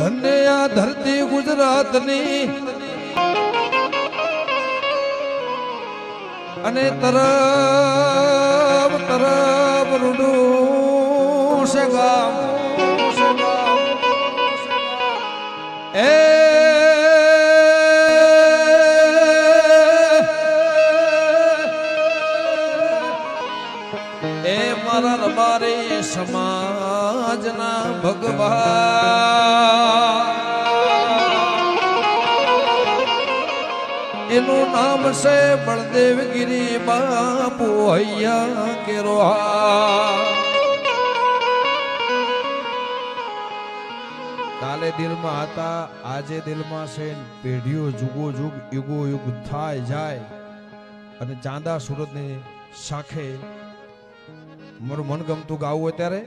ધન્ય આ ધરતી ગુજરાતની અને તરફ તરફ રૂડું છે ગામ એ મારા રબારે સમાજના ભગવાન એનું નામ છે બળદેવગીરી બાપુ હૈયા કેરો કાલે દિલમાં હતા આજે દિલમાં છે પેઢીઓ જુગો જુગ યુગો યુગ થાય જાય અને ચાંદા સુરતની શાખે મારું મન ગમતું ગાવું હોય ત્યારે